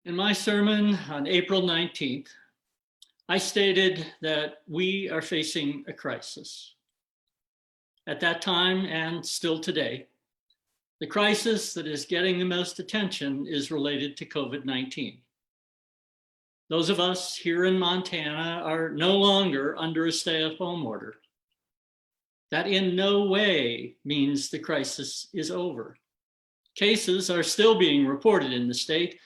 In my sermon on April 19th, I stated that we are facing a crisis. At that time, and still today, the crisis that is getting the most attention is related to COVID-19. Those of us here in Montana are no longer under a stay-at-home order. That in no way means the crisis is over. Cases are still being reported in the state,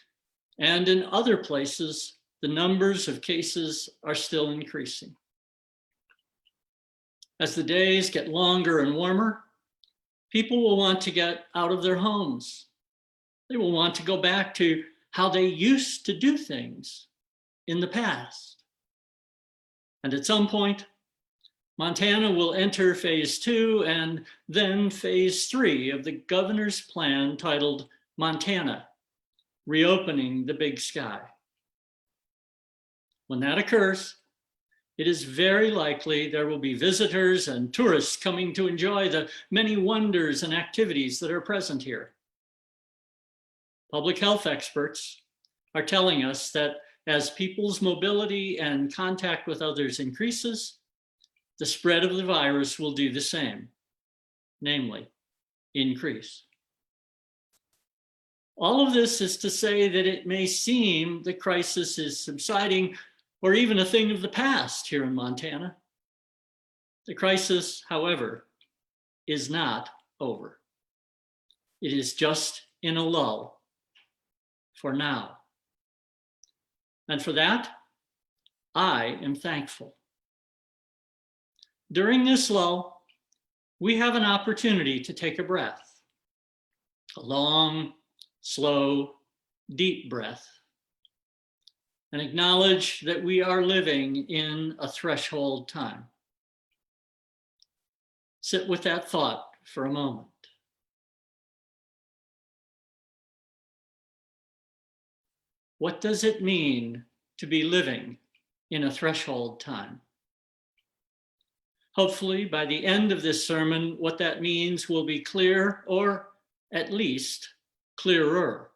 and in other places, the numbers of cases are still increasing. As the days get longer and warmer, people will want to get out of their homes. They will want to go back to how they used to do things in the past. And at some point, Montana will enter phase 2 and then phase 3 of the governor's plan titled Montana, Reopening the Big Sky. When that occurs, it is very likely there will be visitors and tourists coming to enjoy the many wonders and activities that are present here. Public health experts are telling us that as people's mobility and contact with others increases, the spread of the virus will do the same, namely, increase. All of this is to say that it may seem the crisis is subsiding or even a thing of the past here in Montana. The crisis, however, is not over. It is just in a lull for now. And for that, I am thankful. During this lull, we have an opportunity to take a breath, a long, slow, deep breath, and acknowledge that we are living in a threshold time. Sit with that thought for a moment. What does it mean to be living in a threshold time? Hopefully, by the end of this sermon, what that means will be clear, or at least clearer.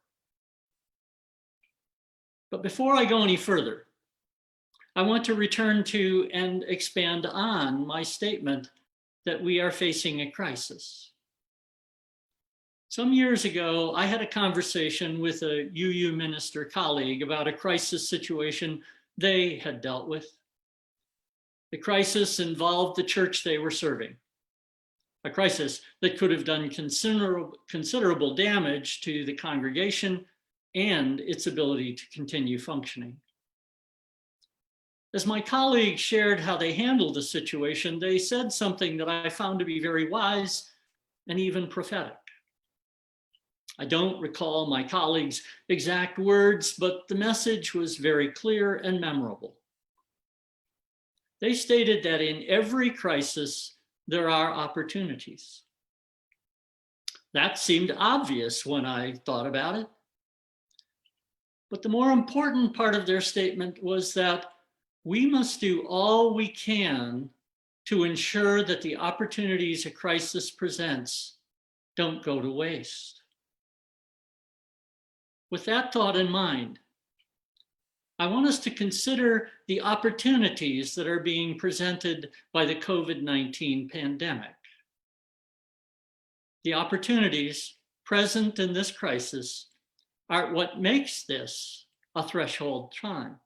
But before I go any further, I want to return to and expand on my statement that we are facing a crisis. Some years ago, I had a conversation with a UU minister colleague about a crisis situation they had dealt with. The crisis involved the church they were serving, a crisis that could have done considerable damage to the congregation and its ability to continue functioning. As my colleagues shared how they handled the situation, they said something that I found to be very wise and even prophetic. I don't recall my colleagues' exact words, but the message was very clear and memorable. They stated that in every crisis, there are opportunities. That seemed obvious when I thought about it. But the more important part of their statement was that we must do all we can to ensure that the opportunities a crisis presents don't go to waste. With that thought in mind, I want us to consider the opportunities that are being presented by the COVID-19 pandemic. The opportunities present in this crisis are what makes this a threshold time.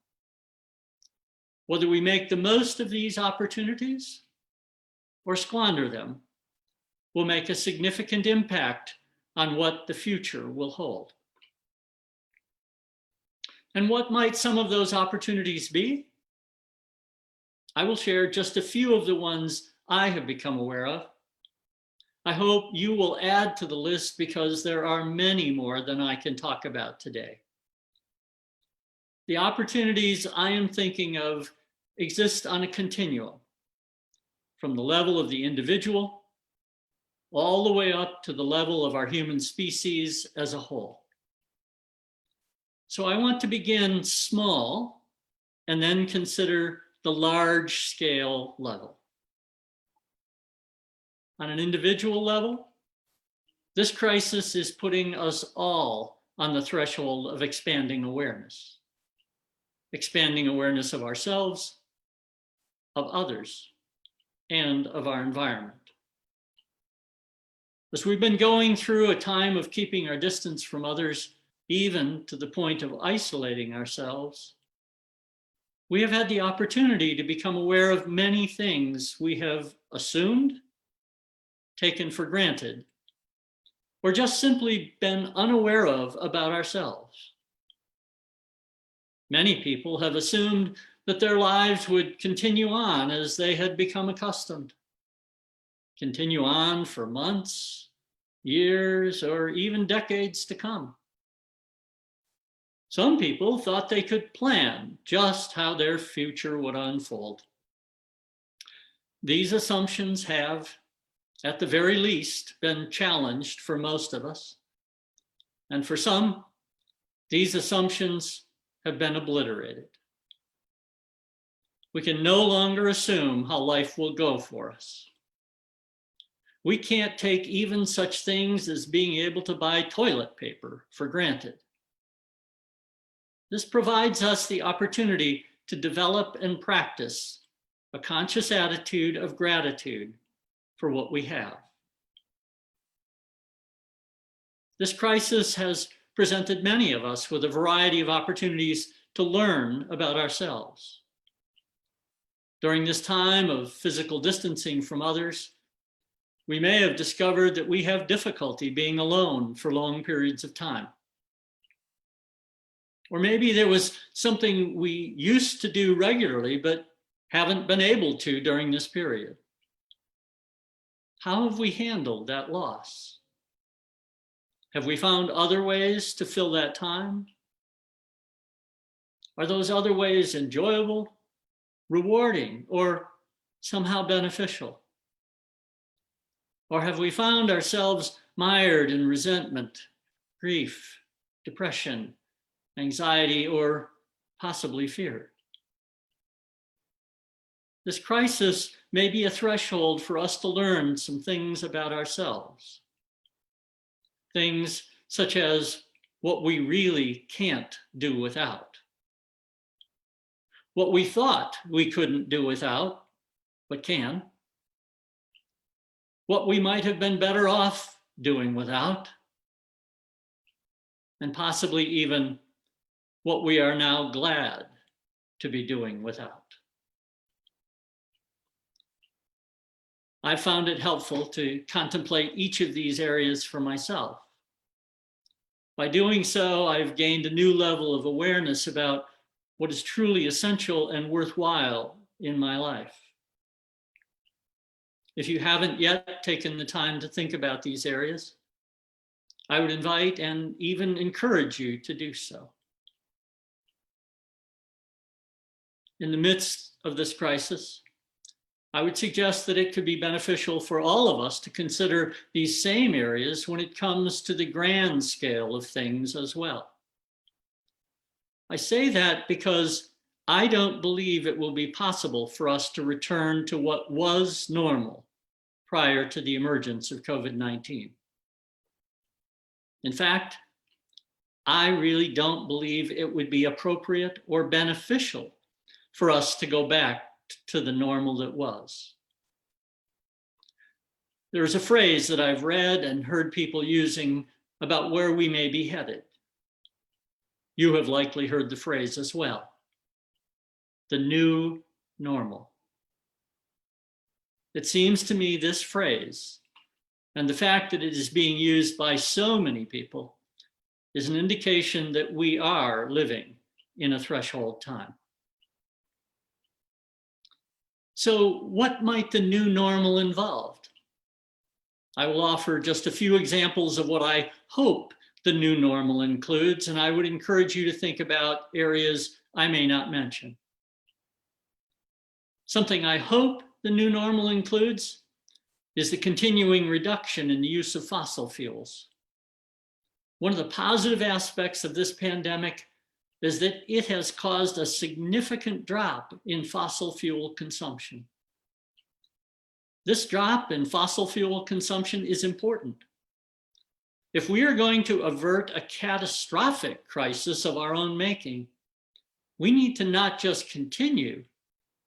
Whether we make the most of these opportunities or squander them will make a significant impact on what the future will hold. And what might some of those opportunities be? I will share just a few of the ones I have become aware of. I hope you will add to the list because there are many more than I can talk about today. The opportunities I am thinking of exist on a continuum, from the level of the individual all the way up to the level of our human species as a whole. So I want to begin small and then consider the large scale level. On an individual level, this crisis is putting us all on the threshold of expanding awareness of ourselves, of others, and of our environment. As we've been going through a time of keeping our distance from others, even to the point of isolating ourselves, we have had the opportunity to become aware of many things we have assumed, taken for granted, or just simply been unaware of about ourselves. Many people have assumed that their lives would continue on as they had become accustomed, continue on for months, years, or even decades to come. Some people thought they could plan just how their future would unfold. These assumptions have, at the very least, been challenged for most of us. And for some, these assumptions have been obliterated. We can no longer assume how life will go for us. We can't take even such things as being able to buy toilet paper for granted. This provides us the opportunity to develop and practice a conscious attitude of gratitude for what we have. This crisis has presented many of us with a variety of opportunities to learn about ourselves. During this time of physical distancing from others, we may have discovered that we have difficulty being alone for long periods of time. Or maybe there was something we used to do regularly, but haven't been able to during this period. How have we handled that loss? Have we found other ways to fill that time? Are those other ways enjoyable, rewarding, or somehow beneficial? Or have we found ourselves mired in resentment, grief, depression, anxiety, or possibly fear? This crisis may be a threshold for us to learn some things about ourselves. Things such as what we really can't do without. What we thought we couldn't do without, but can. What we might have been better off doing without. And possibly even what we are now glad to be doing without. I found it helpful to contemplate each of these areas for myself. By doing so, I've gained a new level of awareness about what is truly essential and worthwhile in my life. If you haven't yet taken the time to think about these areas, I would invite and even encourage you to do so. In the midst of this crisis, I would suggest that it could be beneficial for all of us to consider these same areas when it comes to the grand scale of things as well. I say that because I don't believe it will be possible for us to return to what was normal prior to the emergence of COVID-19. In fact, I really don't believe it would be appropriate or beneficial for us to go back to the normal that was. There's a phrase that I've read and heard people using about where we may be headed. You have likely heard the phrase as well. The new normal. It seems to me this phrase, and the fact that it is being used by so many people, is an indication that we are living in a threshold time. So what might the new normal involve? I will offer just a few examples of what I hope the new normal includes, and I would encourage you to think about areas I may not mention. Something I hope the new normal includes is the continuing reduction in the use of fossil fuels. One of the positive aspects of this pandemic is that it has caused a significant drop in fossil fuel consumption. This drop in fossil fuel consumption is important. If we are going to avert a catastrophic crisis of our own making, we need to not just continue,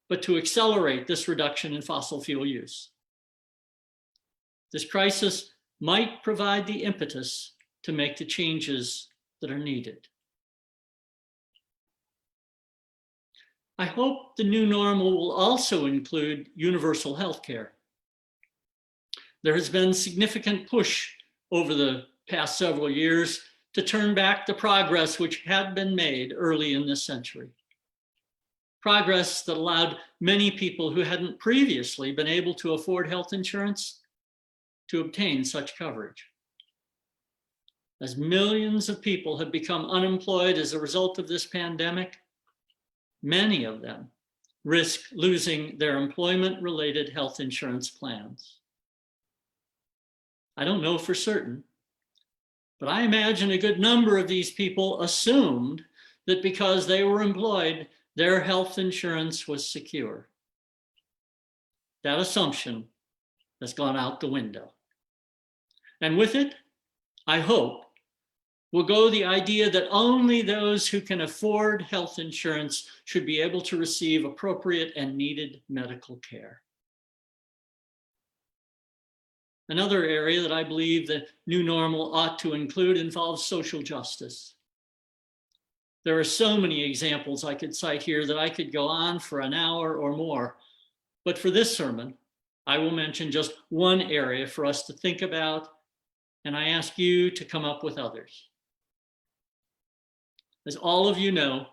but to accelerate this reduction in fossil fuel use. This crisis might provide the impetus to make the changes that are needed. I hope the new normal will also include universal health care. There has been significant push over the past several years to turn back the progress which had been made early in this century. Progress that allowed many people who hadn't previously been able to afford health insurance to obtain such coverage. As millions of people have become unemployed as a result of this pandemic, many of them risk losing their employment-related health insurance plans. I don't know for certain, but I imagine a good number of these people assumed that because they were employed, their health insurance was secure. That assumption has gone out the window. And with it, I hope, will go the idea that only those who can afford health insurance should be able to receive appropriate and needed medical care. Another area that I believe the new normal ought to include involves social justice. There are so many examples I could cite here that I could go on for an hour or more, but for this sermon, I will mention just one area for us to think about, and I ask you to come up with others. As all of you know,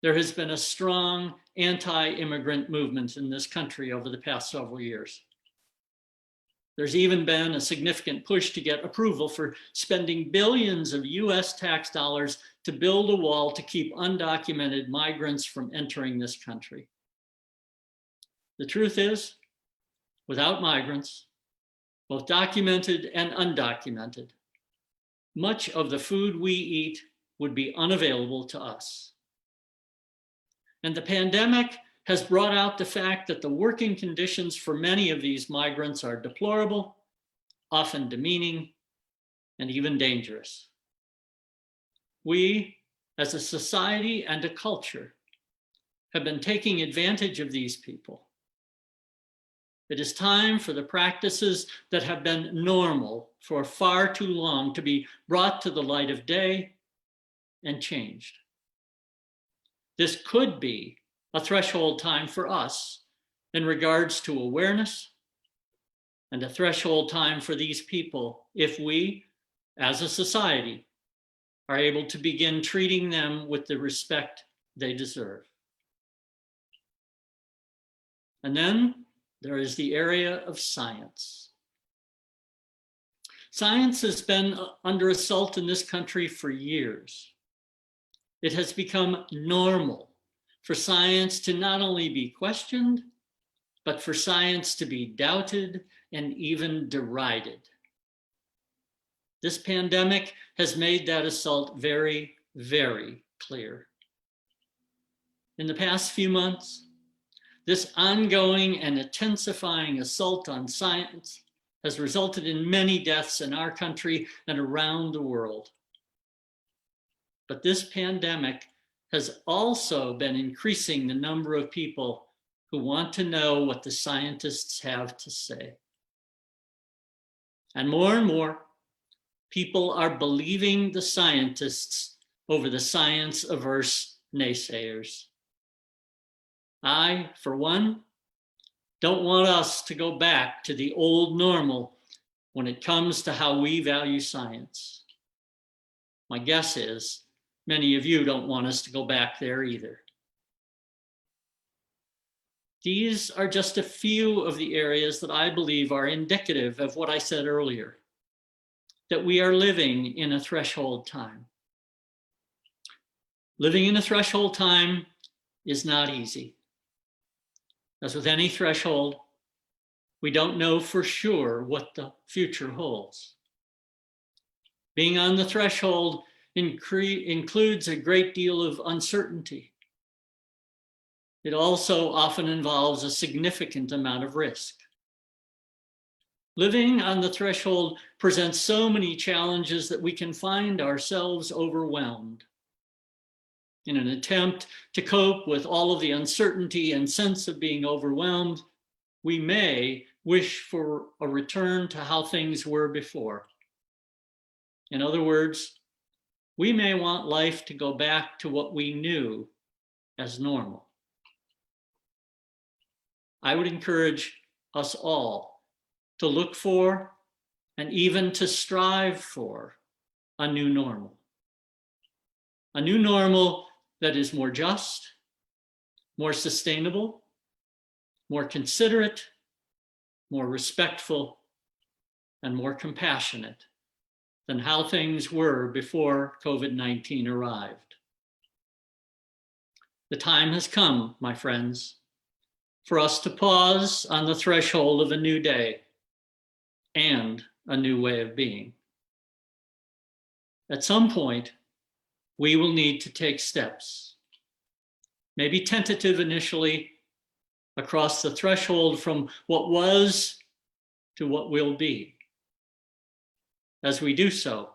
there has been a strong anti-immigrant movement in this country over the past several years. There's even been a significant push to get approval for spending billions of US tax dollars to build a wall to keep undocumented migrants from entering this country. The truth is, without migrants, both documented and undocumented, much of the food we eat would be unavailable to us. And the pandemic has brought out the fact that the working conditions for many of these migrants are deplorable, often demeaning, and even dangerous. We, as a society and a culture, have been taking advantage of these people. It is time for the practices that have been normal for far too long to be brought to the light of day and changed. This could be a threshold time for us in regards to awareness, and a threshold time for these people if we, as a society, are able to begin treating them with the respect they deserve. And then there is the area of science. Science has been under assault in this country for years. It has become normal for science to not only be questioned, but for science to be doubted and even derided. This pandemic has made that assault very, very clear. In the past few months, this ongoing and intensifying assault on science has resulted in many deaths in our country and around the world. But this pandemic has also been increasing the number of people who want to know what the scientists have to say. And more, people are believing the scientists over the science-averse naysayers. I, for one, don't want us to go back to the old normal when it comes to how we value science. My guess is many of you don't want us to go back there either. These are just a few of the areas that I believe are indicative of what I said earlier, that we are living in a threshold time. Living in a threshold time is not easy. As with any threshold, we don't know for sure what the future holds. Being on the threshold includes a great deal of uncertainty. It also often involves a significant amount of risk. Living on the threshold presents so many challenges that we can find ourselves overwhelmed. In an attempt to cope with all of the uncertainty and sense of being overwhelmed, we may wish for a return to how things were before. In other words, we may want life to go back to what we knew as normal. I would encourage us all to look for and even to strive for a new normal. A new normal that is more just, more sustainable, more considerate, more respectful, and more compassionate than how things were before COVID-19 arrived. The time has come, my friends, for us to pause on the threshold of a new day and a new way of being. At some point, we will need to take steps, maybe tentative initially, across the threshold from what was to what will be. As we do so,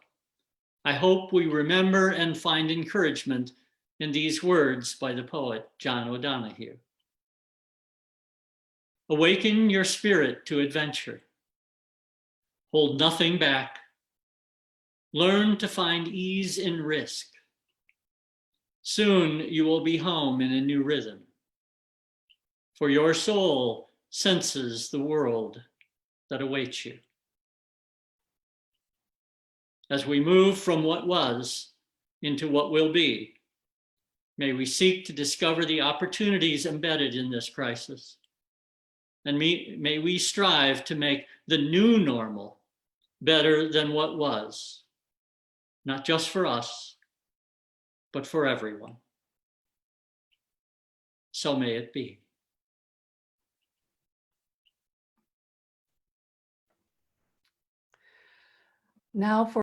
I hope we remember and find encouragement in these words by the poet John O'Donohue. Awaken your spirit to adventure. Hold nothing back. Learn to find ease in risk. Soon you will be home in a new rhythm, for your soul senses the world that awaits you. As we move from what was into what will be, may we seek to discover the opportunities embedded in this crisis. And may we strive to make the new normal better than what was, not just for us, but for everyone. So may it be. Now for